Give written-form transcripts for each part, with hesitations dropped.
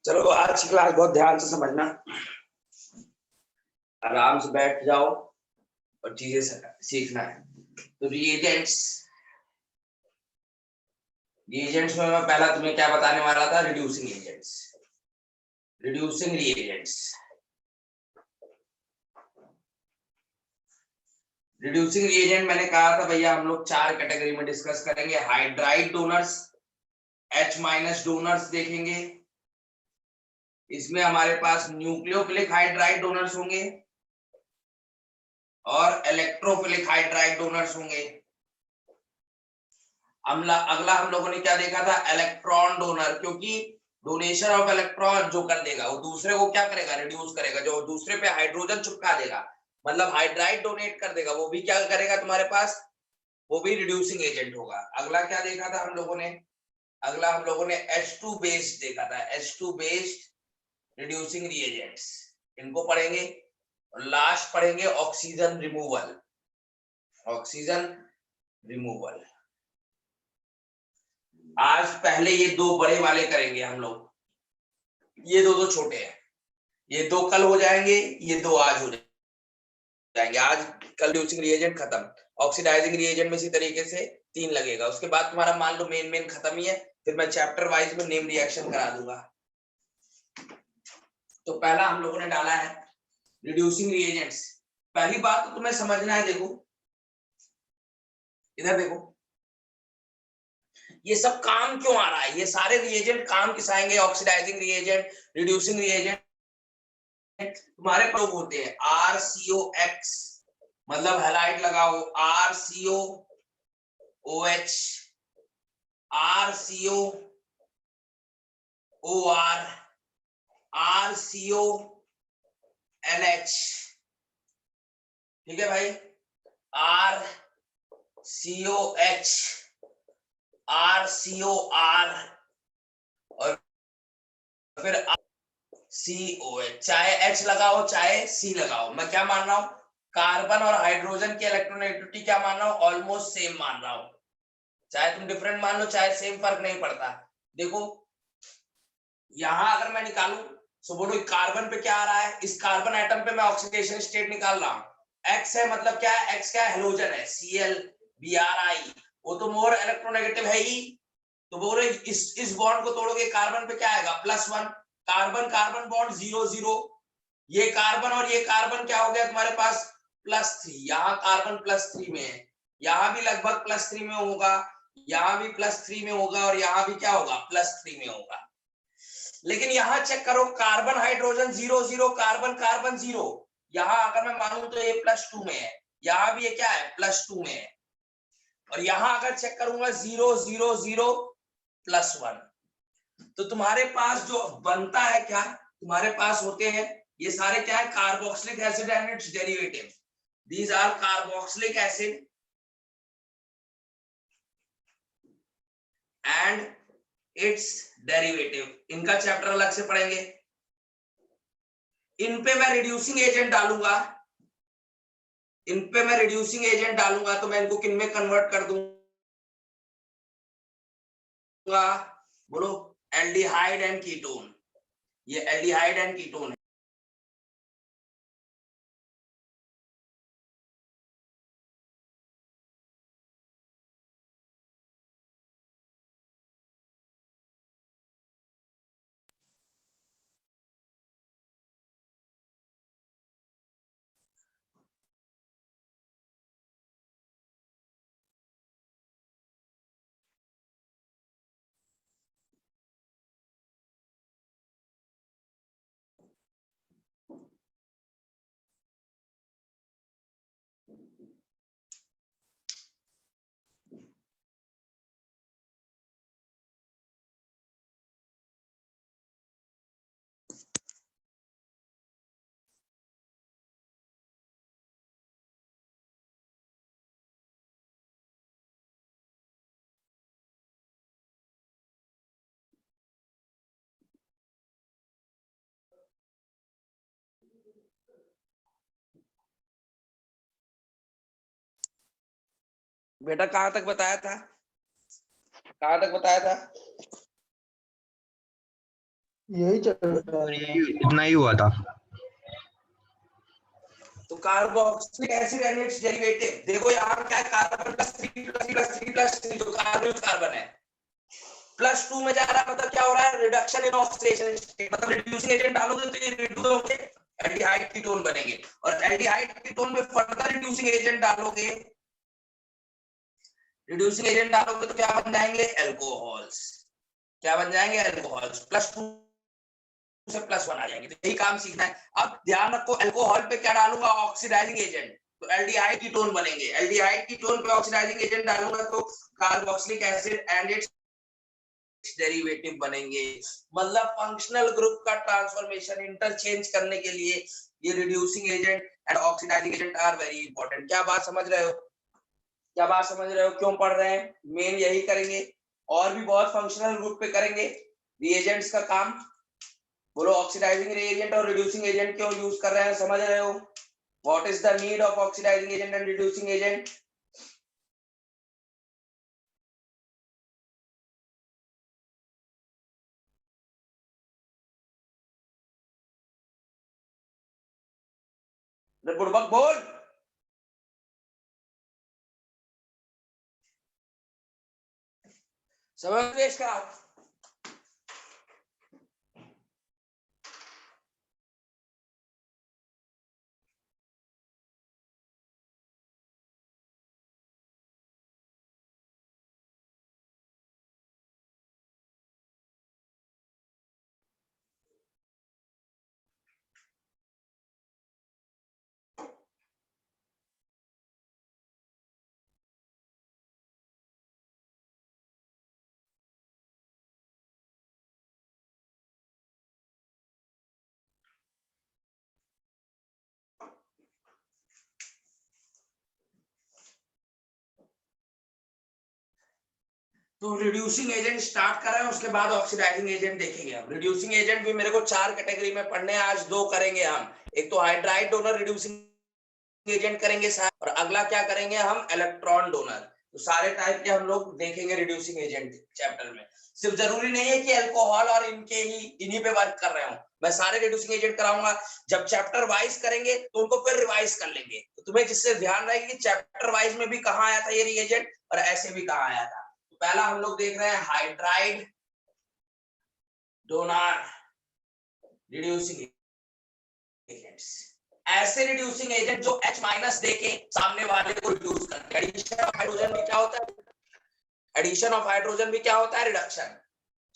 चलो आज की क्लास बहुत ध्यान से समझना, आराम से बैठ जाओ और चीजें सीखना है। तो रिएजेंट्स में मैं पहला तुम्हें क्या बताने वाला था? Reducing agents. Reducing reagents reducing reagent मैंने कहा था भैया हम लोग 4 कैटेगरी में डिस्कस करेंगे। हाइड्राइड डोनर्स, H- डोनर्स देखेंगे। इसमें हमारे पास न्यूक्लियोफिलिक हाइड्राइड डोनर्स होंगे और इलेक्ट्रोफिलिक हाइड्राइड डोनर्स होंगे। अगला हम लोगों ने क्या देखा था? इलेक्ट्रॉन डोनर, क्योंकि डोनेशन ऑफ इलेक्ट्रॉन जो कर देगा वो दूसरे को क्या करेगा? रिड्यूस करेगा। जो दूसरे पे हाइड्रोजन चिपका देगा, मतलब हाइड्राइड डोनेट कर देगा, वो भी क्या करेगा तुम्हारे पास? वो भी रिड्यूसिंग एजेंट होगा। अगला क्या देखा था हम लोगों ने? अगला हम लोगों ने H2 बेस्ड देखा था। H2 बेस्ड रिड्यूसिंग रिएजेंट्स, इनको पढ़ेंगे। और लास्ट पढ़ेंगे ऑक्सीजन रिमूवल। ऑक्सीजन रिमूवल आज पहले ये 2 बड़े वाले करेंगे हम लोग। ये दो छोटे हैं, ये 2 कल हो जाएंगे, ये 2 आज हो जाएंगे। आज कल रिड्यूसिंग रिएजेंट खत्म। ऑक्सीडाइजिंग रिएजेंट में इसी तरीके से 3 लगेगा। उसके बाद तुम्हारा मान लो मेन खत्म ही है, फिर मैं चैप्टर वाइज में नेम रिएक्शन करा दूंगा। तो पहला हम लोगों ने डाला है रिड्यूसिंग रिएजेंट्स। पहली बात तो तुम्हें समझना है, देखो इधर देखो, ये सब काम क्यों आ रहा है? ये सारे रिएजेंट काम किस आएंगे? ऑक्सीडाइजिंग रिएजेंट, रिड्यूसिंग रिएजेंट तुम्हारे प्रयोग होते हैं। RCOX मतलब हैलाइड लगाओ, RCOOH, RCOOR, RCONH। ठीक है भाई, RCOH, RCOR और फिर COH। चाहे H लगाओ चाहे C लगाओ, मैं क्या मान रहा हूं? कार्बन और हाइड्रोजन की इलेक्ट्रोनेगेटिविटी क्या मान रहा हूं? ऑलमोस्ट सेम मान रहा हूं। चाहे तुम डिफरेंट मान लो चाहे सेम, फर्क नहीं पड़ता। देखो यहां अगर मैं निकालूं, सो बोलो कार्बन पे क्या आ रहा है? इस कार्बन एटम पे मैं ऑक्सीडेशन स्टेट निकाल रहा हूं। X है, मतलब क्या है? X क्या है? हेलोजन है, Cl Bri। वो तो मोर इलेक्ट्रोनेगेटिव है ही, तो बोलो इस बॉन्ड को तोड़ोगे, कार्बन पे क्या आएगा? +1। Carbon carbon bond 0 0। ये कार्बन और ये कार्बन क्या हो गया तुम्हारे पास? +3। यहाँ कार्बन +3 में है, यहाँ भी लगभग +3 में होगा, यहाँ भी +3 में होगा और यहाँ भी क्या होगा? +3 में होगा। लेकिन यहाँ चेक करो, कार्बन हाइड्रोजन 0 0, कार्बन कार्बन 0। यहाँ अगर मैं मानूं तो ये +2 में है, यहाँ भी ये क्या है? +2 में है। और यहाँ अगर चेक करूंगा 0 0 0 +1, तो तुम्हारे पास जो बनता है क्या? तुम्हारे पास होते हैं ये सारे क्या है? Carboxylic acid and its derivative. These are carboxylic acid and its derivative. इनका चैप्टर अलग से पढ़ेंगे। इन पे मैं रिड्यूसिंग एजेंट डालूंगा, इन पे मैं रिड्यूसिंग एजेंट डालूंगा, तो मैं इनको किन में कन्वर्ट कर दूंगा? बोलो, एल्डिहाइड एंड कीटोन। ये एल्डिहाइड एंड कीटोन है। बेटा कहां तक बताया था? कहां तक बताया था? यही चल रहा है। इतना ही हुआ था। तो carboxylic acid and its derivative, देखो यहाँ क्या है, carbon plus 3 plus 3 plus 3 plus 3, जो कार्बन है +2 में जा रहा है, मतलब क्या हो रहा है, रिडक्शन इन ऑक्सीडेशन स्टेट, मतलब रिड्यूसिंग एजेंट डालोगे तो ये रिड्यूस होंगे, एल्डिहाइड कीटोन बनेंगे, और एल्डिहाइड कीटोन में फर्दर रिड्यूसिंग एजेंट डालोगे, रिड्यूसिंग एजेंट डालोगे तो क्या बन जाएंगे, एल्कोहल्स, क्या बन जाएंगे, एल्कोहल्स, +2 से +1 आ जाएंगे। तो यही काम सीखना है। अब ध्यान रखो, अल्कोहल पे क्या डालूंगा, ऑक्सीडाइजिंग एजेंट, तो एल्डिहाइड कीटोन बनेंगे, एल्डिहाइड कीटोन पे ऑक्सीडाइजिंग एजेंट डालूंगा तो carboxylic acid and its derivative बनेंगे। मतलब फंक्शनल ग्रुप का ट्रांसफॉर्मेशन इंटरचेंज करने के लिए ये reducing agent and oxidising agent are very important. क्या बात समझ रहे हो, क्या बात समझ रहे हो, क्यों पढ़ रहे हैं, मेन यही करेंगे, और भी बहुत फंक्शनल ग्रुप पे करेंगे रिएजेंट्स का काम। बोलो, ऑक्सीडाइजिंग एजेंट और रिड्यूसिंग एजेंट क्यों यूज कर रहे हैं, समझ रहे हो, what is the need of oxidising agent and reducing agent. बुड़बक बोल, समय वेस्ट करा। तो रिड्यूसिंग एजेंट स्टार्ट कर रहे हैं, उसके बाद ऑक्सीडाइजिंग एजेंट देखेंगे हम। रिड्यूसिंग एजेंट भी मेरे को 4 कैटेगरी में पढ़ने हैं, आज 2 करेंगे हम। एक तो हाइड्राइड डोनर रिड्यूसिंग एजेंट करेंगे, और अगला क्या करेंगे हम, इलेक्ट्रॉन डोनर। तो सारे टाइप के हम लोग देखेंगे रिड्यूसिंग एजेंट चैप्टर में। सिर्फ जरूरी नहीं है कि अल्कोहल और इन्हीं पे वर्क कर रहे हो, मैं सारे रिड्यूसिंग एजेंट कराऊंगा। जब चैप्टर वाइज करेंगे तो उनको फिर रिवाइज कर लेंगे, तो तुम्हें जिससे ध्यान रहेगा कि चैप्टर वाइज में भी कहाँ आया था ये रिएजेंट, और ऐसे भी कहाँ आया था। पहला हम लोग देख रहे हैं हाइड्राइड डोनर रिड्यूसिंग एजेंट्स। ऐसे रिड्यूसिंग एजेंट जो H- देके सामने वाले को रिड्यूस करते हैं। एडिशन ऑफ हाइड्रोजन भी क्या होता है, एडिशन ऑफ हाइड्रोजन भी क्या होता है, रिडक्शन।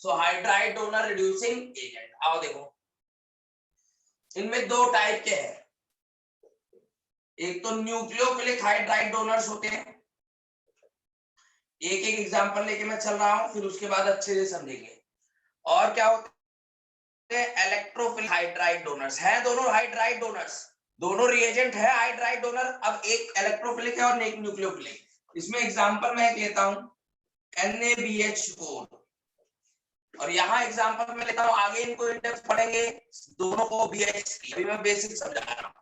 सो हाइड्राइड डोनर रिड्यूसिंग एजेंट, आओ देखो, इनमें 2 टाइप के हैं। एक तो न्यूक्लियोफिलिक हाइड्राइड डोनर्स होते हैं, एक एक एग्जांपल लेके मैं चल रहा हूं, फिर उसके बाद अच्छे से समझेंगे। और क्या होते हैं, इलेक्ट्रोफिलिक हाइड्राइड डोनर्स है, दोनों हाइड्राइड डोनर्स, दोनों रिएजेंट है हाइड्राइड डोनर। अब एक इलेक्ट्रोफिलिक है और एक न्यूक्लियोफिलिक। इसमें एग्जांपल मैं एक लेता हूं, NaBH4, और यहाँ एग्जांपल में लेता हूं, आगे इनको इंडेक्स पढ़ेंगे, दोनों को BH3। अभी मैं बेसिक समझा रहा हूं।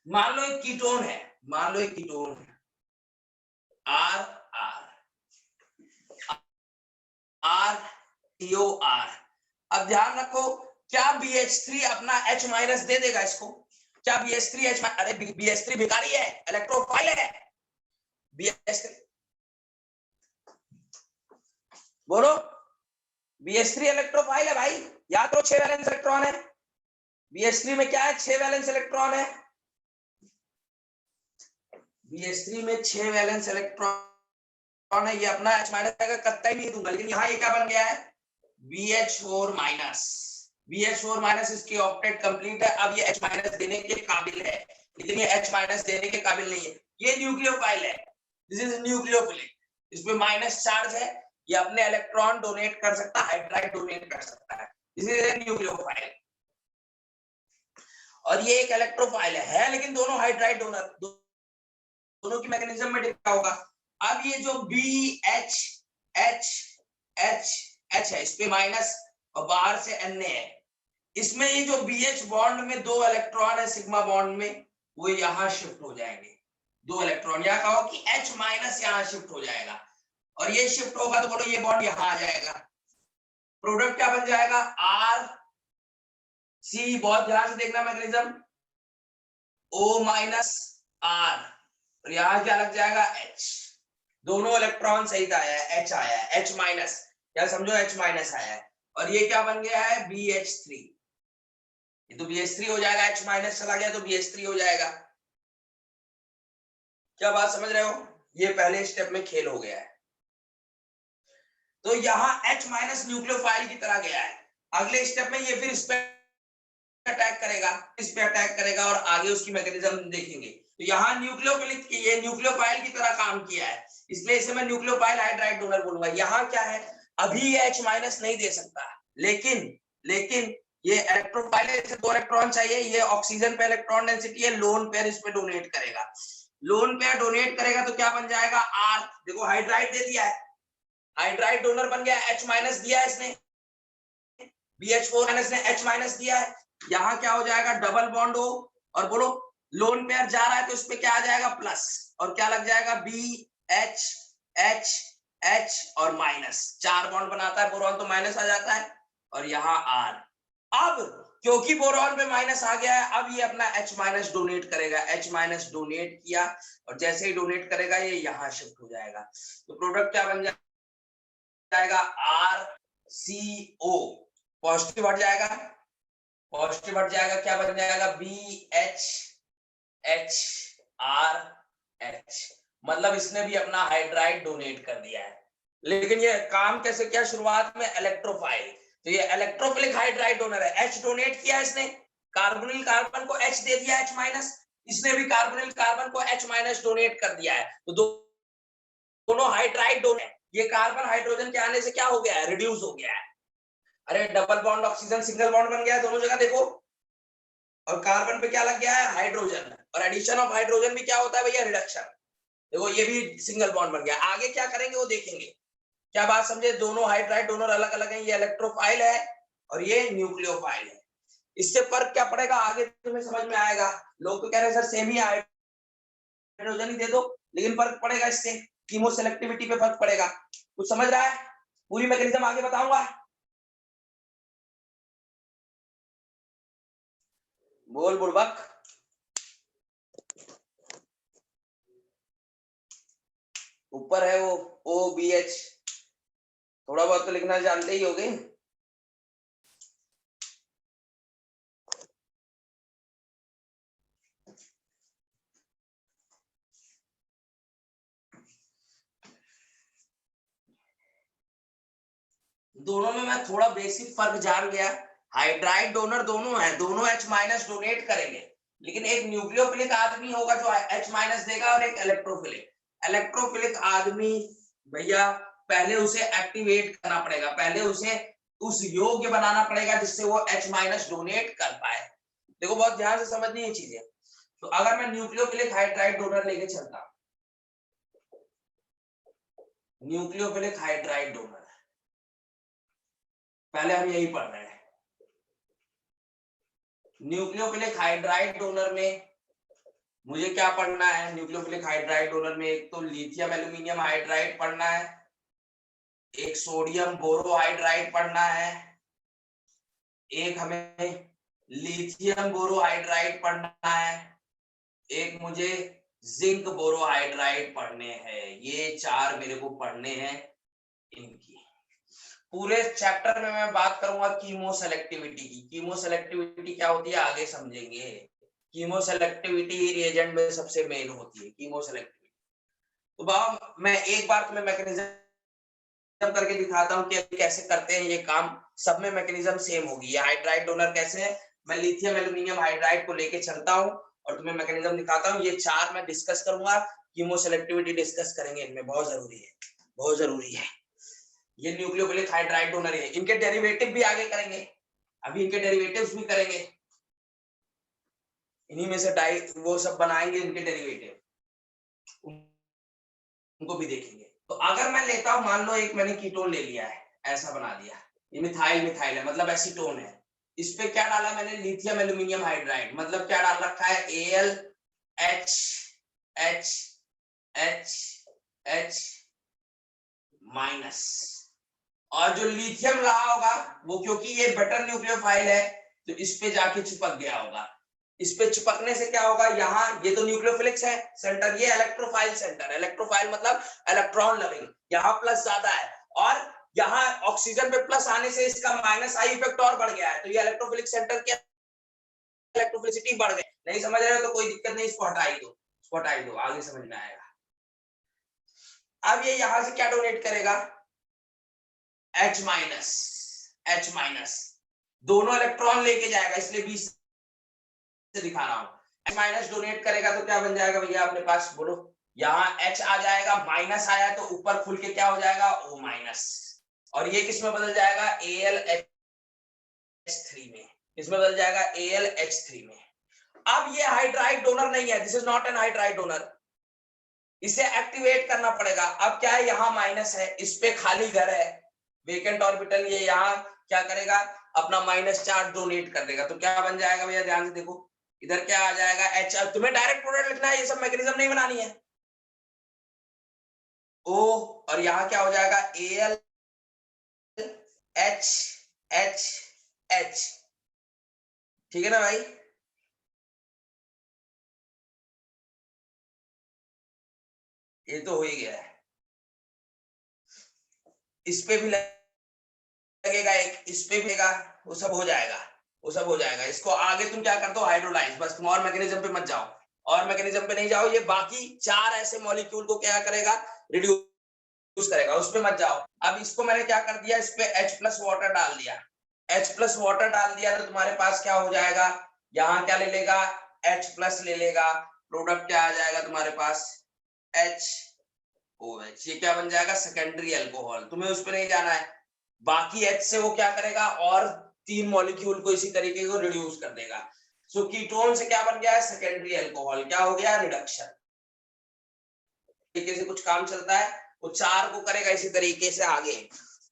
मान लो एक कीटोन है, मान लो एक कीटोन है, RR। अब ध्यान रखो, क्या BH3 अपना H- दे देगा इसको, क्या BH3 अरे BH3 भिखारी है, इलेक्ट्रोफाइल है BH3, बोलो, BH3 इलेक्ट्रोफाइल है भाई, याद करो 6 वैलेंस इलेक्ट्रॉन है BH3 में, क्या है, 6 वैलेंस इलेक्ट्रॉन है BH3 में, 6 वैलेंस इलेक्ट्रॉन है, ये अपना H- का कत्ता नहीं दूंगा, लेकिन यहाँ ये क्या बन गया है, BH4-, BH4- इसकी ऑक्टेट कंप्लीट है। अब ये H- देने के काबिल है, लेकिन ये H- देने के काबिल नहीं है, ये न्यूक्लियोफाइल है, दिस इज न्यूक्लियोफिलिक, इसमें माइनस चार्ज है, ये अपने इलेक्ट्रॉन डोनेट कर सकता है, हाइड्राइड डोनेट कर सकता है, दिस इज न्यूक्लियोफाइल। और ये एक इलेक्ट्रोफाइल है, लेकिन दोनों हाइड्राइड डोनर, दोनों की मैकेनिज्म में डिफरेंट होगा। अब ये जो BH है, इस पे माइनस और बाहर से Na है, इसमें ये जो BH बॉन्ड में 2 इलेक्ट्रॉन है सिग्मा बॉन्ड में, वो यहाँ शिफ्ट हो जाएंगे, 2 इलेक्ट्रॉन, या कहो कि H- यहाँ शिफ्ट हो जाएगा, और ये शिफ्ट होगा तो बोलो ये बॉन्ड यहाँ आ जाएगा, प्रोडक्ट क्या बन जाएगा, आर सी, बहुत ध्यान से देखना मैकेनिज्म, O माइनस आर, और यहां क्या लग जाएगा H, दोनों इलेक्ट्रॉन सही आया है, H आया है, H माइनस, क्या समझो H माइनस आया है, और ये क्या बन गया है BH3, ये तो BH3 हो जाएगा, H माइनस चला गया तो BH3 हो जाएगा। क्या बात समझ रहे हो, ये पहले स्टेप में खेल हो गया है। तो यहाँ H माइनस न्यूक्लियोफाइल की तरह गया है, अगले स्टेप में ये फिर इस पे अटैक करेगा, इस पे अटैक करेगा, और आगे उसकी मैकेनिज्म देखेंगे। तो यहाँ न्यूक्लियोफिलिक की, ये न्यूक्लियोफाइल की तरह काम किया है, इसलिए इसे मैं न्यूक्लियोफाइल हाइड्राइड डोनर बोलूंगा। यहाँ क्या है, अभी ये H माइनस नहीं दे सकता, लेकिन ये इलेक्ट्रोफाइल है, इसे 2 इलेक्ट्रॉन चाहिए, ये ऑक्सीजन पे इलेक्ट्रॉन डेंसिटी है, लोन पेयर इस पे डोनेट करेगा, लोन पेयर डोनेट करेगा तो क्या बन जाएगा R, देखो हाइड्राइड दे दिया है, हाइड्राइड डोनर बन गया, H माइनस दिया है इसने, BH4 माइनस ने H माइनस दिया है, यहाँ क्या हो जाएगा डबल बॉन्ड हो, और बोलो लोन पेयर जा रहा है तो इसपे क्या आ जाएगा प्लस, और क्या लग जाएगा BH H H और माइनस, 4 बॉन्ड बनाता है बोरॉन, तो माइनस आ जाता है, और यहाँ R। अब क्योंकि बोरॉन पे माइनस आ गया है, अब ये अपना H माइनस डोनेट करेगा, H माइनस डोनेट किया, और जैसे ही डोनेट करेगा ये यहाँ शिफ्ट हो जाएगा, तो प्रोडक्ट क्या बन जाएगा RCO, पॉजिटिव हट जाएगा, पॉजिटिव हट जाएगा, क्या बन जाएगा BH H R H, मतलब इसने भी अपना हाइड्राइड डोनेट कर दिया है। लेकिन ये काम कैसे किया, शुरुआत में इलेक्ट्रोफाइल, तो ये इलेक्ट्रोफिलिक हाइड्राइड डोनर है, H डोनेट किया इसने, कार्बोनिल कार्बन को H दे दिया H माइनस, इसने भी कार्बोनिल कार्बन को H माइनस डोनेट कर दिया है, तो दोनों हाइड्राइड डोनर, ये कार्बन हाइड्रोजन के आने से क्या हो गया है, रिड्यूस हो गया है, अरे double bond oxygen single bond बन गया है दोनों जगह देखो, और कार्बन पे क्या लग गया है हाइड्रोजन, और एडिशन ऑफ हाइड्रोजन भी क्या होता है भैया रिडक्शन, देखो ये भी सिंगल बॉन्ड बन गया, आगे क्या करेंगे वो देखेंगे। क्या बात समझे, दोनों हाइड्राइड डोनर अलग अलग हैं, ये इलेक्ट्रोफाइल है और ये न्यूक्लियोफाइल है, इससे फर्क क्या पड़ेगा आगे तुम्हें समझ में आएगा, लोग तो कह रहे हैं सर सेम ही हाइड्रोजन ही दे दो, लेकिन फर्क पड़ेगा इससे, कीमो सेलेक्टिविटी पे फर्क पड़ेगा, कुछ समझ रहा है, पूरी मैकेनिज्म आगे बताऊंगा, बोल बुड़बक, ऊपर है वो OBH, थोड़ा बहुत तो लिखना जानते ही होगे, दोनों में मैं थोड़ा बेसिक फर्क जान गया, हाइड्राइड डोनर दोनों है, दोनों H माइनस डोनेट करेंगे, लेकिन एक न्यूक्लियोफिलिक आदमी होगा जो H माइनस देगा, और एक इलेक्ट्रोफिलिक आदमी भैया पहले उसे एक्टिवेट करना पड़ेगा, पहले उसे उस योग्य बनाना पड़ेगा जिससे वो H माइनस डोनेट कर पाए, देखो बहुत ध्यान से समझनी ये चीजें। तो अगर मैं न्यूक्लियोफिलिक हाइड्राइड डोनर लेके चलता, न्यूक्लियोफिलिक हाइड्राइड डोनर, पहले हम यही पढ़ रहे हैं, न्यूक्लियोफिलिक हाइड्राइड डोनर में मुझे क्या पढ़ना है, न्यूक्लियोफिलिक हाइड्राइड डोनर में एक तो लिथियम एल्यूमिनियम हाइड्राइड पढ़ना है, एक सोडियम बोरोहाइड्राइड पढ़ना है, एक हमें लिथियम बोरोहाइड्राइड पढ़ना है, एक मुझे जिंक बोरोहाइड्राइड पढ़ने हैं, ये 4 मेरे को पढ़ने हैं, इनकी पूरे चैप्टर में मैं बात करूंगा कीमो सेलेक्टिविटी की, कीमो सेलेक्टिविटी क्या होती है आगे समझेंगे, कीमो सेलेक्टिविटी रिएजेंट में सबसे मेन होती है कीमो सेलेक्टिविटी। तो बाबा मैं एक बार तुम्हें मैकेनिज्म करके दिखाता हूँ कि कैसे करते हैं ये काम, सब में मैकेनिज्म सेम होगी, ये हाइड्राइड डोनर कैसे है, मैं लिथियम एल्यूमिनियम हाइड्राइड को लेके चलता हूँ और तुम्हें मैकेनिज्म दिखाता हूँ, ये 4 मैं डिस्कस करूंगा, कीमो सेलेक्टिविटी डिस्कस करेंगे, इनमें बहुत जरूरी है, बहुत जरूरी है, ये न्यूक्लियोफिलिक हाइड्राइड डोनर है, इनके डेरिवेटिव भी आगे करेंगे, अभी इनके डेरिवेटिव्स भी करेंगे, इन्हीं में से डाई वो सब बनाएंगे इनके डेरिवेटिव, उनको भी देखेंगे। तो अगर मैं लेता हूं, मान लो एक मैंने कीटोन ले लिया है, ऐसा बना दिया, ये मिथाइल मिथाइल है मतलब एसीटोन है, इस पे क्या डाला मैंने लिथियम एल्यूमिनियम हाइड्राइड, मतलब क्या डाल रखा है AlH H माइनस, और जो लिथियम रहा होगा वो, क्योंकि ये बेटर न्यूक्लियोफाइल है, तो इस पे जाके चिपक गया होगा। इस पे चिपकने से क्या होगा, यहाँ ये तो न्यूक्लियोफिलिक्स है सेंटर, ये इलेक्ट्रोफाइल सेंटर है। इलेक्ट्रोफाइल मतलब इलेक्ट्रॉन लविंग, यहाँ प्लस ज्यादा है, और यहाँ ऑक्सीजन पे प्लस आने से इसका माइनस आई इफेक्ट और बढ़ गया है, तो ये इलेक्ट्रोफिलिक सेंटर की इलेक्ट्रोफिलिसिटी बढ़ गई। नहीं समझ रहे हो तो कोई दिक्कत नहीं, इसको हटा ही दो, आगे समझ में आएगा। अब ये यहां से क्या डोनेट करेगा, H माइनस दोनों इलेक्ट्रॉन लेके जाएगा, इसलिए 20 से दिखा रहा हूं। H माइनस डोनेट करेगा तो क्या बन जाएगा भैया अपने पास, बोलो। यहाँ H आ जाएगा, माइनस आया तो ऊपर खुल के क्या हो जाएगा, O माइनस, और ये किस में बदल जाएगा, AlH3 में। इसमें बदल जाएगा AlH3 में। अब ये हाइड्राइड डोनर नहीं है, this is not an hydride donor, इसे एक्टिवेट करना पड़ेगा। अब क्या है, यहाँ माइनस है, इस पे खाली घर है, वेकेंट ऑर्बिटल, ये यहाँ क्या करेगा, अपना माइनस चार्ज डोनेट कर देगा। तो क्या बन जाएगा भैया, ध्यान से देखो, इधर क्या आ जाएगा H। अब तुम्हें डायरेक्ट प्रोडक्ट लिखना है, ये सब मैकेनिज्म नहीं बनानी है। O और यहाँ क्या हो जाएगा, AlH, ठीक है ना भाई। ये तो हो ही गया है, इस पे भी लगेगा एक, इस पे भी लगेगा, वो सब हो जाएगा, इसको आगे तुम क्या कर दो, हाइड्रोलाइज, बस तुम और मैकेनिज्म पे मत जाओ, और मैकेनिज्म पे नहीं जाओ। ये बाकी 4 ऐसे मॉलिक्यूल को क्या करेगा, रिड्यूस करेगा, उस पे मत जाओ। अब इसको मैंने क्या कर दिया, इस पे H प्लस वाटर डाल दिया, H प्लस वाटर डाल दिया, तो तुम्हारे पास क्या हो जाएगा, यहाँ क्या ले लेगा, H प्लस ले लेगा, प्रोडक्ट क्या आ जाएगा तुम्हारे पास, HOH। ये क्या बन जाएगा, सेकेंडरी अल्कोहल। तुम्हें उस पर नहीं जाना है, बाकी H से वो क्या करेगा, और 3 मॉलिक्यूल को इसी तरीके को रिड्यूस कर देगा। सो कीटोन से क्या बन गया है, सेकेंडरी अल्कोहल, क्या हो गया, रिडक्शन। तरीके से कुछ काम चलता है, वो 4 को करेगा इसी तरीके से, आगे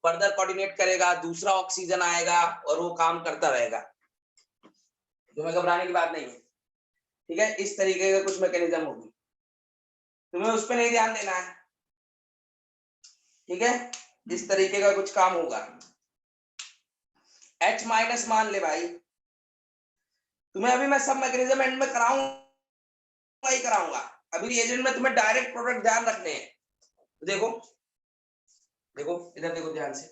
फर्दर कोऑर्डिनेट करेगा, दूसरा ऑक्सीजन आएगा और वो काम करता रहेगा। तुम्हें घबराने की बात नहीं है, ठीक है। इस तरीके का कुछ मैकेनिज्म होगी, तुम्हें उस पर नहीं ध्यान देना है, ठीक है। इस तरीके का कुछ काम होगा। H माइनस मान ले भाई, तुम्हें अभी मैं सब मैकेनिज्म एंड में कराऊंगा ही कराऊंगा, अभी रिएजेंट में तुम्हें डायरेक्ट प्रोडक्ट ध्यान रखने हैं। तो देखो इधर देखो ध्यान से,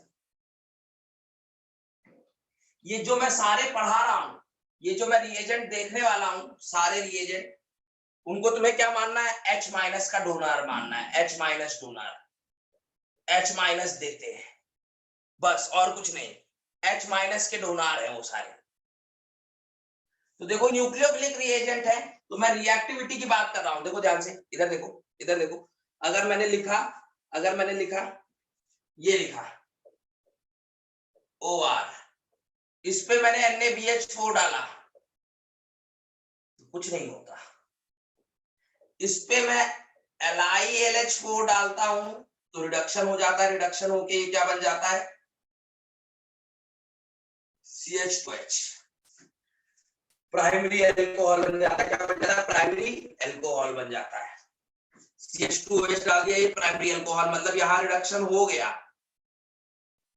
ये जो मैं सारे पढ़ा रहा हूं, ये जो मैं रिएजेंट देखने वाला हूं, सारे रिएजेंट, उनको तुम्हें क्या मानना है, H माइनस का डोनर मानना है, H minus donor, H minus देते हैं बस, और कुछ नहीं, H माइनस के डोनर है वो सारे। तो देखो न्यूक्लियोफिलिक रिएजेंट है, तो मैं रिएक्टिविटी की बात कर रहा हूं, देखो ध्यान से, इधर देखो, अगर मैंने लिखा ये लिखा OR, इस पे मैंने NaBH4 डाला, तो कुछ नहीं होता। इस पे मैं LiLH4 डालता हूं तो रिडक्शन हो जाता है, रिडक्शन होके ये क्या बन जाता है, CH2H, प्राइमरी अल्कोहल बन जाता है। क्या बन जाता है, प्राइमरी अल्कोहल बन जाता है। CH2OH डाल दिया, ये प्राइमरी अल्कोहल, मतलब यहाँ रिडक्शन हो गया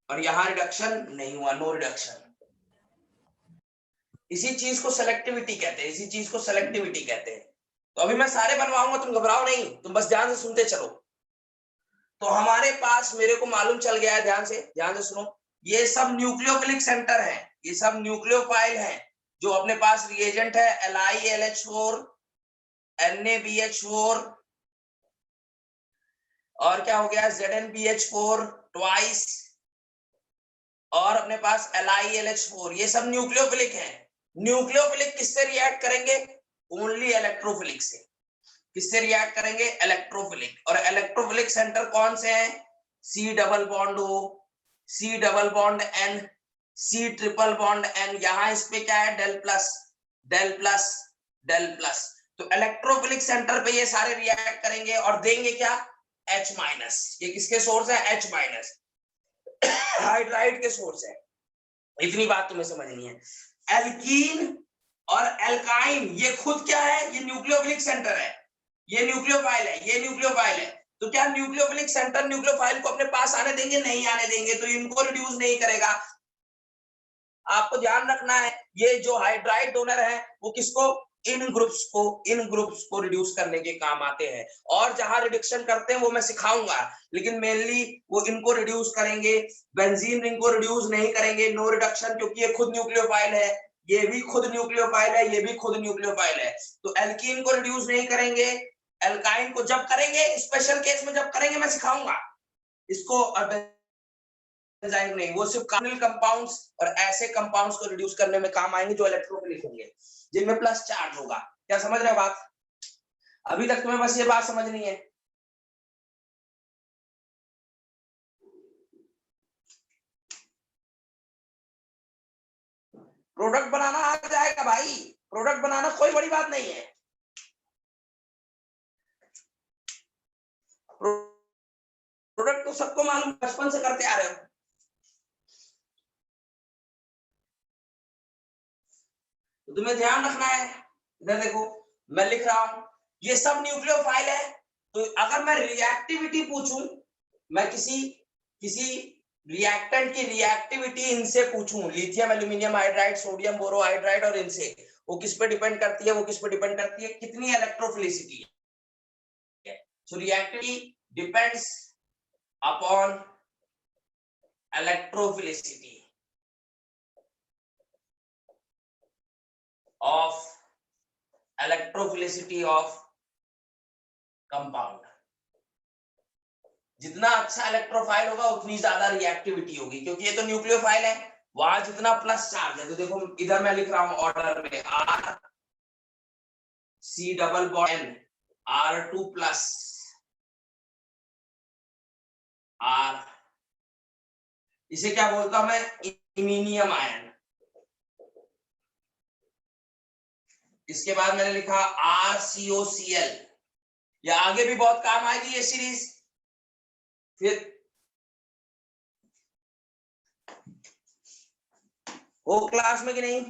और यहाँ रिडक्शन नहीं हुआ, नो रिडक्शन। इसी चीज को सेलेक्टिविटी कहते हैं, तो अभी मैं सारे बनवाऊंगा, तुम घबराओ नहीं, तुम बस ध्यान से सुनते चलो। तो हमारे पास, मेरे को मालूम चल गया है, ध्यान से सुनो, ये सब न्यूक्लियोफिलिक सेंटर है, ये सब न्यूक्लियोफाइल है, जो अपने पास रिएजेंट है LiLH4, NaBH4, और क्या हो गया, ZnBH4 ट्वाइस, और अपने पास LiLH4, ये सब न्यूक्लियोफिलिक है। न्यूक्लियोफिलिक किससे रिएक्ट करेंगे, ओनली इलेक्ट्रोफिलिक से। किससे रिएक्ट करेंगे, इलेक्ट्रोफिलिक। और इलेक्ट्रोफिलिक सेंटर कौन से हैं, C double bond O, C double bond N, C triple bond N, यहाँ इस पे क्या है, del plus del plus del plus. तो इलेक्ट्रोफिलिक सेंटर पे ये सारे रिएक्ट करेंगे और देंगे क्या, H माइनस। ये किसके सोर्स है, H माइनस, हाइड्राइड के सोर्स है। इतनी बात तुम्हें समझनी है। एल्कीन और एल्काइन, ये खुद क्या है, ये न्यूक्लियोफिलिक सेंटर है, ये न्यूक्लियोफाइल है, ये न्यूक्लियोफाइल है। तो क्या न्यूक्लियोफिलिक सेंटर न्यूक्लियोफाइल को अपने पास आने देंगे? नहीं आने देंगे, तो इनको रिड्यूस नहीं करेगा। आपको ध्यान रखना है ये जो हाइड्राइड डोनर है वो किसको, इन ग्रुप्स को रिड्यूस करने के काम आते हैं। और जहां रिडक्शन करते हैं वो मैं सिखाऊंगा, लेकिन मेनली वो इनको रिड्यूस करेंगे, बेंजीन रिंग को रिड्यूस नहीं करेंगे, नो रिडक्शन, क्योंकि ये खुद न्यूक्लियोफाइल है, ये भी खुद न्यूक्लियोफाइल है, ये भी खुद न्यूक्लियोफाइल है। तो एल्कीन को रिड्यूस नहीं करेंगे, एल्काइन को जब करेंगे, स्पेशल केस में जब करेंगे मैं सिखाऊंगा इसको। एंजाइम नहीं, वो सिर्फ कार्बोनिल कंपाउंड्स और ऐसे कंपाउंड्स को रिड्यूस करने में काम आएंगे जो इलेक्ट्रोफिलिक होंगे, जिनमें प्लस चार्ज होगा। क्या समझ रहे हो बात? अभी तक तुम्हें बस ये बात समझनी है। प्रोडक्ट बनाना आ जाएगा भाई, प्रोडक्ट बनाना कोई बड़ी बात नहीं है। प्रोडक्ट तो सबको मालूम, बचपन से करते आ रहे हो। तो तुम्हें ध्यान रखना है। इधर देखो मैं लिख रहा हूं, ये सब न्यूक्लियोफाइल है। तो अगर मैं रिएक्टिविटी पूछूं, मैं किसी रिएक्टेंट की रिएक्टिविटी इनसे पूछूं, lithium aluminium hydride, sodium borohydride, और इनसे, वो किस पे डिपेंड करती है? वो किस पे डिपेंड करती है? कितनी इलेक्ट्रोफिलिसिटी है। So reactivity depends upon electrophilicity of compound. जितना अच्छा इलेक्ट्रोफाइल होगा उतनी ज्यादा रिएक्टिविटी होगी, क्योंकि ये तो न्यूक्लियोफाइल है, वहां जितना प्लस चार्ज है। तो देखो इधर मैं लिख रहा हूं ऑर्डर में, R C double bond N R2 plus R, इसे क्या बोलता हूं मैं? Iminium ion. इसके बाद मैंने लिखा RCOCl, या आगे भी बहुत काम आएगी ये सीरीज। फिर हो क्लास में कि नहीं?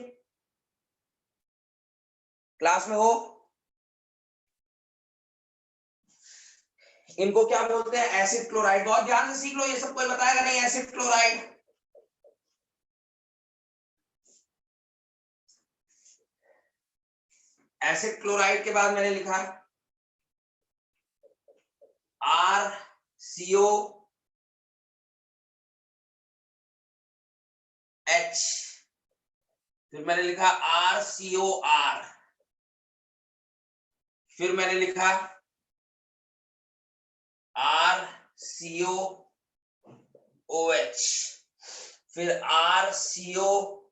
क्लास में हो? इनको क्या बोलते हैं? Acid chloride. बहुत ध्यान से सीख लो, ये सब कोई बताएगा नहीं। एसिड क्लोराइड, एसिड क्लोराइड के बाद मैंने लिखा RCOH, फिर मैंने लिखा RCOR, फिर मैंने लिखा RCOOH, फिर RCOOR,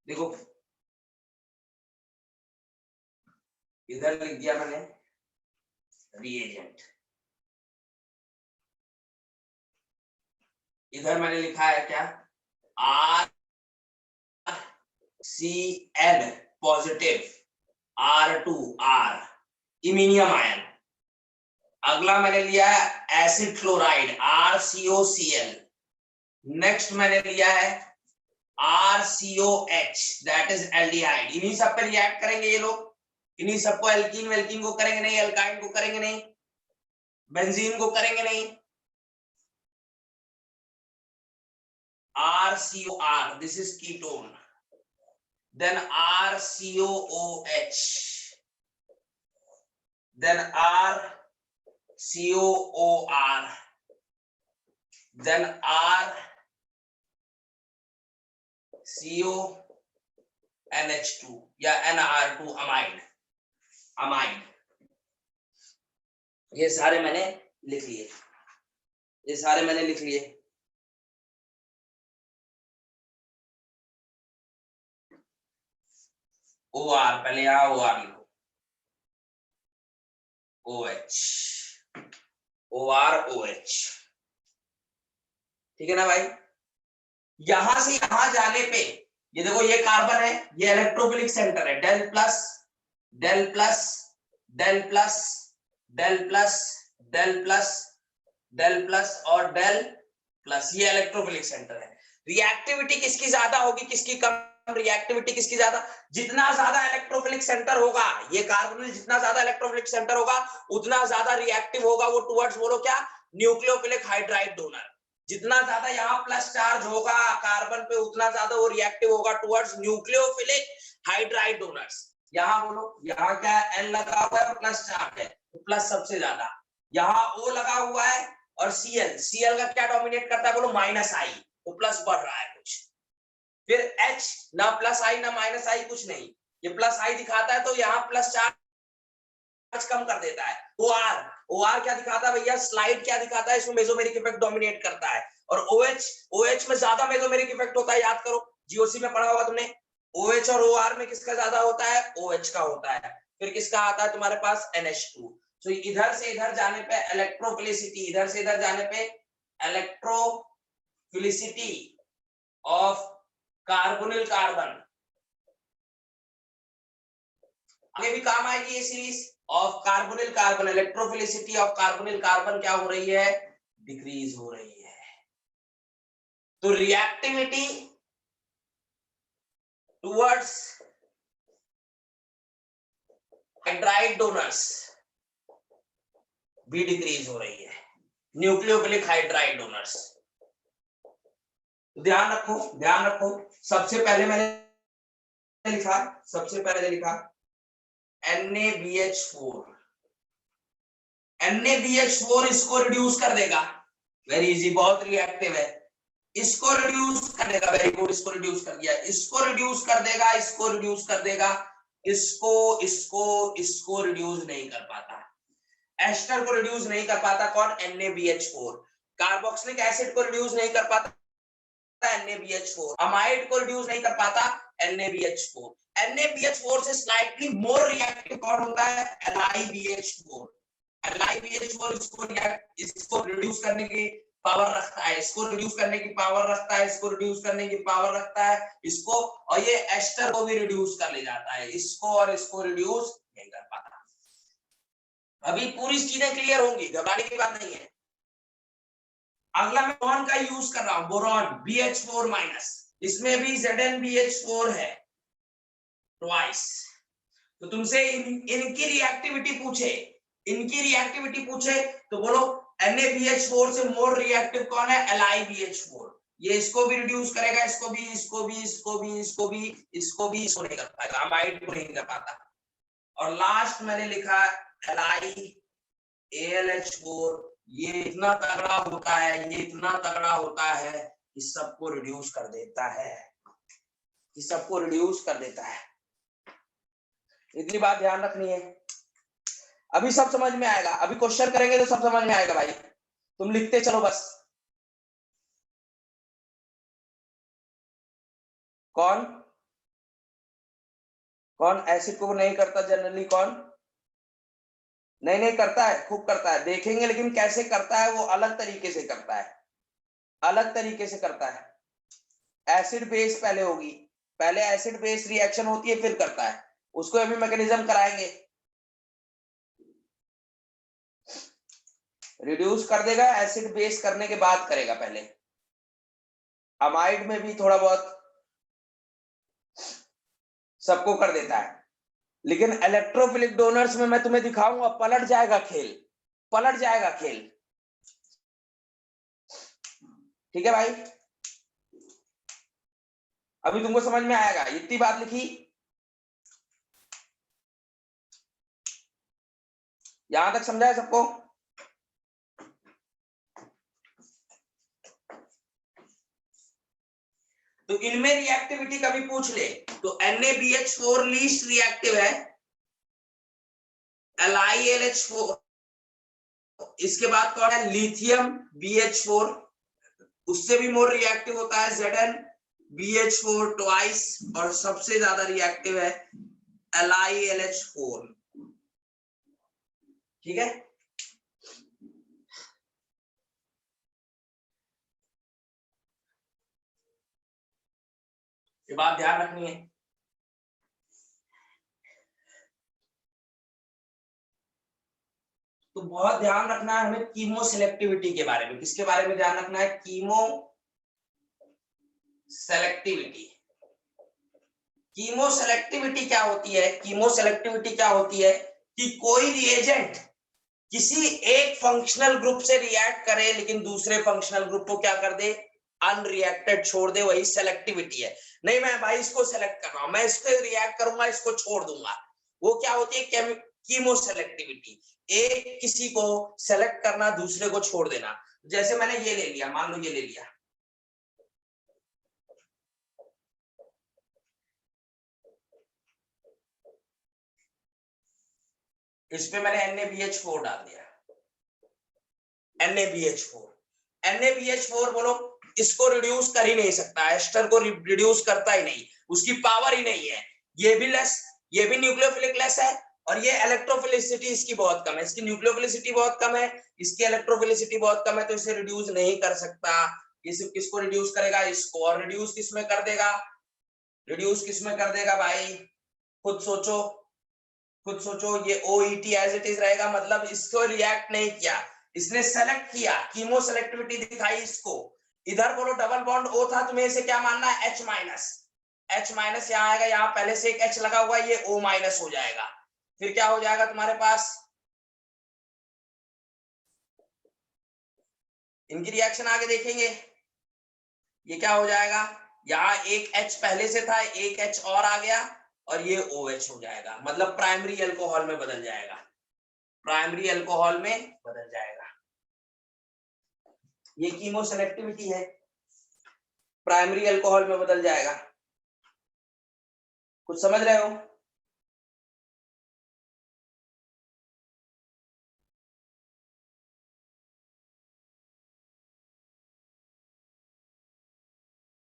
देखो इधर लिख दिया मैंने रिएजेंट, इधर मैंने लिखा है क्या? RCN positive, R2R iminium ion. अगला मैंने लिया है एसिड क्लोराइड, RCOCl। नेक्स्ट मैंने लिया है RCOH, दैट इज एल्डिहाइड। इन्हीं सब पे रिएक्ट करेंगे ये लोग, इन्हीं सबको, एल्कीन वेल्कीन को करेंगे नहीं, एल्काइन को करेंगे नहीं, बेंजीन को करेंगे नहीं। RCOR, this is ketone. Then RCOOH, then RCOOR, then RCONH2 या NR2 अमाइड, अमाइड। ये सारे मैंने लिख लिए, ये सारे मैंने लिख लिए। OR, पहले यहां OR लिखो, OH, OROH, ठीक है ना भाई? यहां से यहां जाने पे ये देखो, ये कार्बन है, ये इलेक्ट्रोफिलिक सेंटर है, del plus del plus del plus del plus del plus del plus और डेल प्लस, ये इलेक्ट्रोफिलिक सेंटर है। रिएक्टिविटी किसकी ज्यादा होगी, किसकी कम, रिएक्टिविटी किसकी ज्यादा, जितना ज्यादा इलेक्ट्रोफिलिक सेंटर होगा, ये कार्बोनिल जितना ज्यादा इलेक्ट्रोफिलिक सेंटर होगा उतना ज्यादा रिएक्टिव होगा वो टुवर्ड्स, बोलो क्या, न्यूक्लियोफिलिक हाइड्राइड डोनर। जितना ज्यादा यहाँ प्लस चार्ज होगा कार्बन पे उतना ज्यादा वो रिएक्टिव होगा टुवर्ड्स न्यूक्लियोफिलिक हाइड्राइड डोनर्स। यहाँ बोलो, यहाँ क्या है, N लगा हुआ है और प्लस चार्ज है तो प्लस सबसे ज्यादा, यहाँ O लगा हुआ है और Cl का क्या डोमिनेट करता है, बोलो माइनस आई, तो प्लस बढ़ रहा है कुछ। फिर H, ना प्लस आई ना माइनस आई, कुछ नहीं, ये प्लस आई दिखाता है तो यहाँ प्लस चार्ज कम कर देता है। OR क्या दिखाता है भैया, स्लाइड क्या दिखाता है, इसमें मेसोमेरिक इफेक्ट डोमिनेट करता है। और OH में ज्यादा मेसोमेरिक इफेक्ट होता है, याद करो जीओसी में पढ़ा होगा तुमने, OH और OR में किसका ज्यादा होता है, OH का होता है। फिर किसका आता है तुम्हारे पास, NH2। तो इधर से इधर जाने पे इलेक्ट्रोफिलिसिटी, इधर से इधर जाने पे इलेक्ट्रोफिलिसिटी ऑफ कार्बोनिल कार्बन, आगे भी काम आएगी ये series, of carbonyl carbon, electrophilicity of carbonyl carbon क्या हो रही है, डिक्रीज हो रही है। तो रिएक्टिविटी टुवर्ड्स हाइड्राइड डोनर्स भी डिक्रीज हो रही है, न्यूक्लियोफिलिक हाइड्राइड डोनर्स। ध्यान रखो, ध्यान रखो, सबसे पहले मैंने लिखा, सबसे पहले लिखा NaBH4, NaBH4 इसको रिड्यूस कर देगा, वेरी इजी, बहुत रिएक्टिव है, इसको रिड्यूस कर देगा, वेरी गुड, इसको रिड्यूस कर दिया, इसको रिड्यूस कर देगा, इसको रिड्यूस कर देगा, इसको इसको इसको रिड्यूस नहीं कर पाता, एस्टर को रिड्यूस नहीं कर पाता, कौन, NaBH4। कार्बोक्सिलिक एसिड को रिड्यूस नहीं कर पाता NaBH4, अमाइड को रिड्यूस नहीं कर पाता NaBH4। NaBH4 से स्लाइटली मोर रिएक्टिव कौन होता है, LiBH4। LiBH4 इसको रिड्यूस करने की पावर रखता है, इसको रिड्यूस करने की पावर रखता है, इसको रिड्यूस करने की पावर रखता है, इसको, और ये एस्टर को भी रिड्यूस कर ले जाता है, इसको और इसको रिड्यूस नहीं कर पाता। अभी पूरी चीजें क्लियर होंगी, घबराने की बात नहीं है। अगला मैं बोरॉन का यूज कर रहा हूं, बोरॉन BH4 माइनस, इसमें भी ZnBH4 है ट्वाइस। तो तुमसे इनकी रिएक्टिविटी पूछे, इनकी रिएक्टिविटी पूछे तो बोलो NaBH4 से मोर रिएक्टिव कौन है, LiBH4। ये इसको भी रिड्यूस करेगा, इसको भी, इसको भी, इसको भी, इसको भी, इसको भी, इसको नहीं कर पाएगा, अमाइड को नहीं कर पाता। और लास्ट मैंने लिखा LiAlH4, ये इतना तगड़ा होता है, ये इतना तगड़ा होता है कि सबको रिड्यूस कर देता है, कि सबको रिड्यूस कर देता है। इतनी बात ध्यान रखनी है, अभी सब समझ में आएगा, अभी क्वेश्चन करेंगे तो सब समझ में आएगा भाई, तुम लिखते चलो बस। कौन कौन एसिड को नहीं करता जनरली, कौन नहीं, नहीं करता है, खूब करता है, देखेंगे, लेकिन कैसे करता है वो अलग तरीके से करता है, अलग तरीके से करता है। एसिड बेस पहले होगी, पहले एसिड बेस रिएक्शन होती है फिर करता है, उसको अभी मैकेनिज्म कराएंगे। रिड्यूस कर देगा, एसिड बेस करने के बाद करेगा पहले। अमाइड में भी थोड़ा बहुत सबको कर देता है, लेकिन इलेक्ट्रोफिलिक डोनर्स में मैं तुम्हें दिखाऊंगा, पलट जाएगा खेल, पलट जाएगा खेल। ठीक है भाई, अभी तुमको समझ में आएगा, इतनी बात लिखी, यहां तक समझा है सबको। तो इनमें रिएक्टिविटी कभी पूछ ले तो NaBH4 लीस्ट रिएक्टिव है, LiLH4, इसके बाद कौन है, लिथियम BH4, उससे भी मोर रिएक्टिव होता है ZnBH4 ट्वाइस, और सबसे ज्यादा रिएक्टिव है LiLH4। ठीक है, ये बात ध्यान रखनी है। तो बहुत ध्यान रखना है हमें कीमो सेलेक्टिविटी के बारे में। किसके बारे में ध्यान रखना है? Chemo selectivity. कीमो सेलेक्टिविटी क्या होती है? कीमो सेलेक्टिविटी क्या होती है कि कोई रिएजेंट किसी एक फंक्शनल ग्रुप से रिएक्ट करे लेकिन दूसरे फंक्शनल ग्रुप को क्या कर दे? अनरिएक्टेड छोड़ दे, वही सेलेक्टिविटी है। नहीं मैं भाई इसको सेलेक्ट कर रहा हूं, मैं इसको रिएक्ट करूंगा, इसको छोड़ दूंगा, वो क्या होती है? Chemo selectivity. एक किसी को सेलेक्ट करना, दूसरे को छोड़ देना। जैसे मैंने ये ले लिया, मान लो ये ले लिया, इस पे मैंने NaBH4 डाल दिया, NaBH4। NaBH4 बोलो इसको रिड्यूस कर ही नहीं सकता, एस्टर को रिड्यूस करता ही नहीं, उसकी पावर ही नहीं है। ये भी लेस, ये भी न्यूक्लियोफिलिक लेस है, और ये इलेक्ट्रोफिलिसिटी इसकी बहुत कम है। इसकी न्यूक्लियोफिलिसिटी बहुत कम है, इसकी इलेक्ट्रोफिलिसिटी बहुत कम है, तो इसे रिड्यूस नहीं कर सकता। ये सिर्फ किसको रिड्यूस करेगा? इसको। और रिड्यूस किसमें कर देगा? रिड्यूस किसमें कर देगा भाई? खुद सोचो, खुद सोचो। ये OET एज इट इज रहेगा, मतलब इसको रिएक्ट नहीं किया, इसने सेलेक्ट किया, कीमो सेलेक्टिविटी दिखाई इसको। इधर बोलो डबल बॉन्ड O था, तुम्हें इसे क्या मानना है? H minus. H माइनस यहाँ आएगा, यहाँ पहले से एक H लगा हुआ है, ये O माइनस हो जाएगा। फिर क्या हो जाएगा तुम्हारे पास? इनकी रिएक्शन आगे देखेंगे। ये क्या हो जाएगा? यहाँ एक H पहले से था, एक H और आ गया, और ये OH हो जाएगा, मतलब प्राइमरी अल्कोहल में बदल जाएगा, प्राइमरी अल्कोहल में बदल जाएगा। ये कीमो सेलेक्टिविटी है, प्राइमरी अल्कोहल में बदल जाएगा। कुछ समझ रहे हो?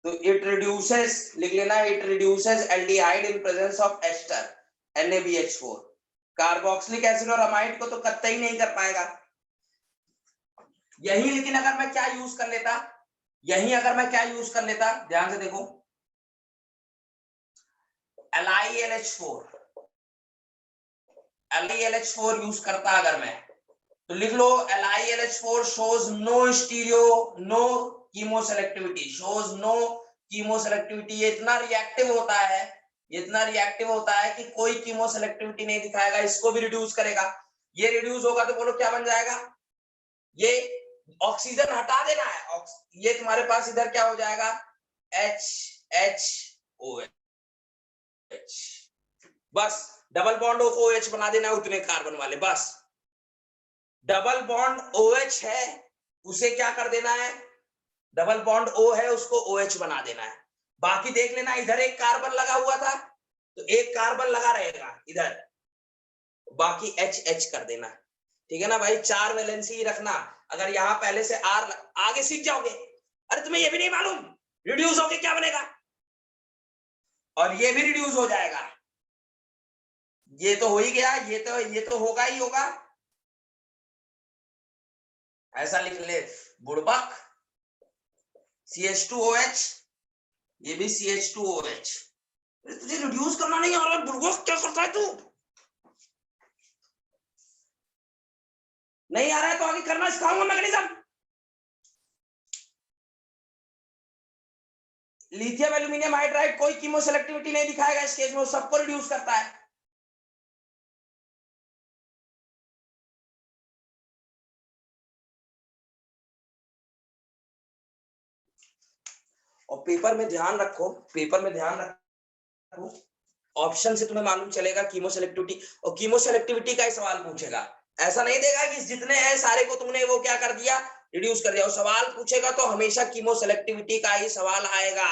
तो इट रिड्यूसेस, लिख लेना, it reduces aldehyde in presence of ester NaBH4। Carboxylic acid और अमाइड को तो कतई नहीं कर पाएगा। यही लेकिन अगर मैं क्या यूज कर लेता, यही अगर मैं क्या यूज कर लेता, ध्यान से देखो, LiLH4, LiLH4 यूज करता अगर मैं, तो लिख लो LiLH4 shows no stereo, no chemoselectivity, shows no chemoselectivity। ये इतना रिएक्टिव होता है, इतना रिएक्टिव होता है कि कोई कीमोसेलेक्टिविटी नहीं दिखाएगा, इसको भी रिड्यूस करेगा। ये रिड्यूस होगा तो बोलो क्या बन जाएगा? ये ऑक्सीजन हटा देना है, ये तुम्हारे पास इधर क्या हो जाएगा? HHOH। बस डबल बॉन्ड को OH बना देना उतने कार्बन वाले, बस। डबल बॉन्ड OH है, उसे क्या कर देना है? डबल बॉन्ड O है, उसको OH बना देना है। बाकी देख लेना, इधर एक कार्बन लगा हुआ था तो एक कार्बन लगा रहेगा इधर, बाकी H कर देना। ठीक है ना भाई? 4 वैलेंसी रखना। अगर यहाँ पहले से R, आगे सीख जाओगे। अरे तुम्हें ये भी नहीं मालूम रिड्यूस होके क्या बनेगा? और ये भी रिड्यूस हो जाएगा। ये तो हो ही गया, ये तो होगा ही होगा। ऐसा लिख ले बुड़बक, CH2OH, ये भी CH2OH। तुझे रिड्यूस करना नहीं आ रहा, बुड़बक क्या करता है तू? नहीं आ रहा है तो आगे करना सिखाऊंगा मैकेनिज्म। लिथियम एल्यूमिनियम हाइड्राइड कोई कीमो सेलेक्टिविटी नहीं दिखाएगा इस केस में, सबको रिड्यूस करता है। और पेपर में ध्यान रखो, पेपर में ध्यान रखो, ऑप्शन से तुम्हें मालूम चलेगा कीमो सेलेक्टिविटी, और कीमो सेलेक्टिविटी का ही सवाल पूछेगा। ऐसा नहीं देगा कि जितने हैं सारे को तुमने वो क्या कर दिया? रिड्यूस कर दिया। और सवाल पूछेगा तो हमेशा कीमो सेलेक्टिविटी का ही सवाल आएगा।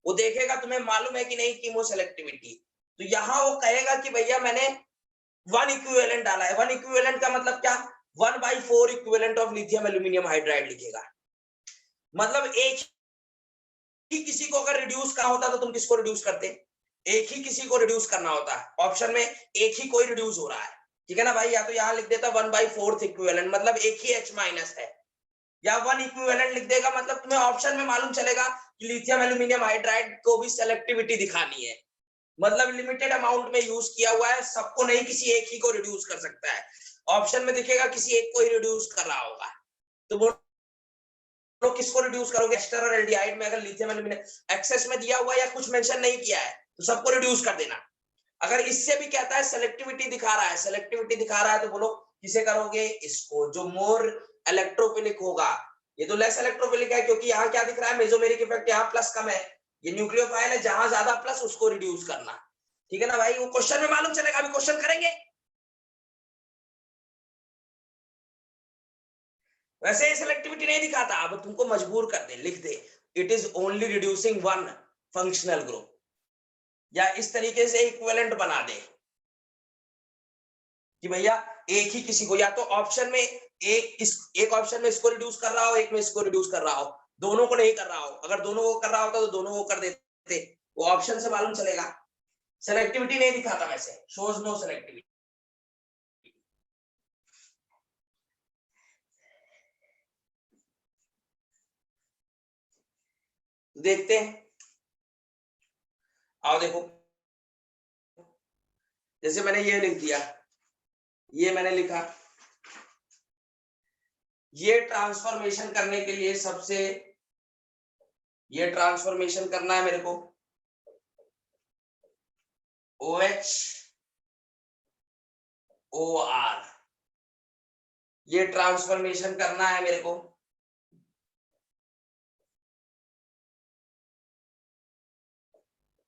वो देखेगा तुम्हें मालूम है कि नहीं कीमो सेलेक्टिविटी, तो यहाँ वो कहेगा कि भैया मैंने 1 इक्विवेलेंट डाला है। 1 इक्विवेलेंट का मतलब क्या? 1/4 equivalent of lithium aluminium hydride लिखेगा। मतलब एक ही किसी को अगर रिड्यूस करना होता तो तुम किसको रिड्यूस करते? एक ही किसी को रिड्यूस करना होता है। ऑप्शन में एक ही कोई रिड्यूस हो रहा है, ठीक है ना भाई? या तो यहाँ लिख देता 1/4 इक्विवेलेंट, मतलब एक ही H माइनस है, या 1 इक्विवेलेंट लिख देगा, मतलब तुम्हें ऑप्शन में मालूम चलेगा कि लिथियम एल्यूमिनियम हाइड्राइड को भी सेलेक्टिविटी दिखानी है, मतलब लिमिटेड अमाउंट में यूज किया हुआ है, सबको नहीं, किसी एक ही को रिड्यूस कर सकता है। ऑप्शन में दिखेगा किसी एक को ही रिड्यूस कर रहा होगा, तो बोलो किसको रिड्यूस करोगे? एस्टर और एल्डिहाइड में अगर लिथियम एल्यूमिनियम एक्सेस में दिया हुआ या कुछ मेंशन नहीं किया है तो सबको रिड्यूस कर देना। अगर इससे भी कहता है सेलेक्टिविटी दिखा रहा है, सेलेक्टिविटी दिखा रहा है, तो बोलो किसे करोगे? इसको, जो मोर इलेक्ट्रोफिलिक होगा। ये तो लेस इलेक्ट्रोफिलिक है क्योंकि यहाँ क्या दिख रहा है? मेसोमेरिक इफेक्ट, यहाँ प्लस कम है, ये न्यूक्लियोफाइल है, जहां ज्यादा प्लस उसको रिड्यूस करना। ठीक है ना भाई? वो क्वेश्चन में मालूम चलेगा, अभी क्वेश्चन करेंगे। वैसे ये सिलेक्टिविटी नहीं दिखाता, अब तुमको मजबूर कर दे, लिख दे it is only reducing one functional group, या इस तरीके से इक्विवेलेंट बना दे कि भैया एक ही किसी को, या तो ऑप्शन में एक ऑप्शन में इसको रिड्यूस कर रहा हो, एक में इसको रिड्यूस कर रहा हो, दोनों को नहीं कर रहा हो। अगर दोनों को कर रहा होता तो दोनों को कर देते, वो ऑप्शन से मालूम चलेगा। सेलेक्टिविटी नहीं दिखाता, वैसे शोज नो सेलेक्टिविटी। देखते हैं, आओ देखो, जैसे मैंने ये लिख दिया, ये मैंने लिखा, ये ट्रांसफॉर्मेशन करने के लिए सबसे, ये ट्रांसफॉर्मेशन करना है मेरे को OH OR, ये ट्रांसफॉर्मेशन करना है मेरे को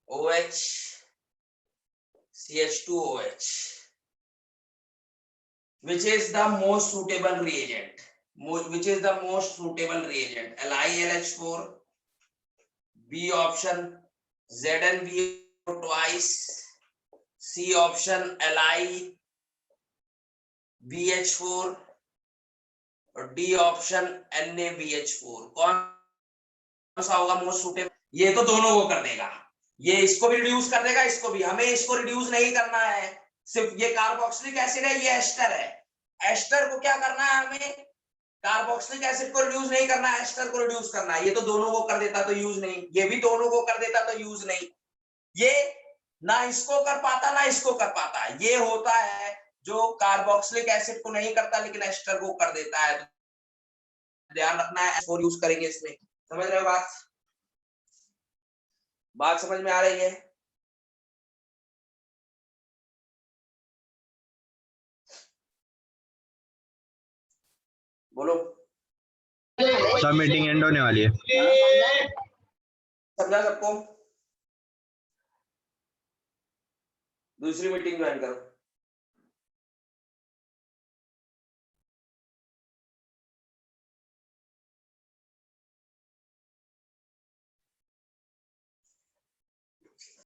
OH CH2OH, which is the most suitable reagent, which is the most suitable reagent? LiLH4, B option ZnBO twice, C option LiBH4 और D ऑप्शन NaBH4। कौन सा होगा मोस्ट सुटेबल? ये तो दोनों को कर देगा, ये इसको भी रिड्यूस कर देगा, इसको भी। हमें इसको रिड्यूस नहीं करना है, सिर्फ ये कार्बोक्सिलिक एसिड है, ये एस्टर है, एस्टर को क्या करना है हमें? कार्बोक्सिलिक एसिड को रिड्यूस नहीं करना है, एस्टर को रिड्यूस करना है। ये तो दोनों को कर देता तो यूज नहीं, ये भी दोनों को कर देता तो यूज नहीं। ये ना इसको कर पाता ना इसको कर पाता, ये होता है जो कार्बोक्सिलिक एसिड को नहीं करता लेकिन एस्टर को कर देता है। ध्यान रखना है, S4 यूज करेंगे इसमें। समझ रहे हो बात? बात समझ में आ रही है? बोलो। सब मीटिंग एंड होने वाली है, समझा सबको? दूसरी मीटिंग ज्वाइन करो।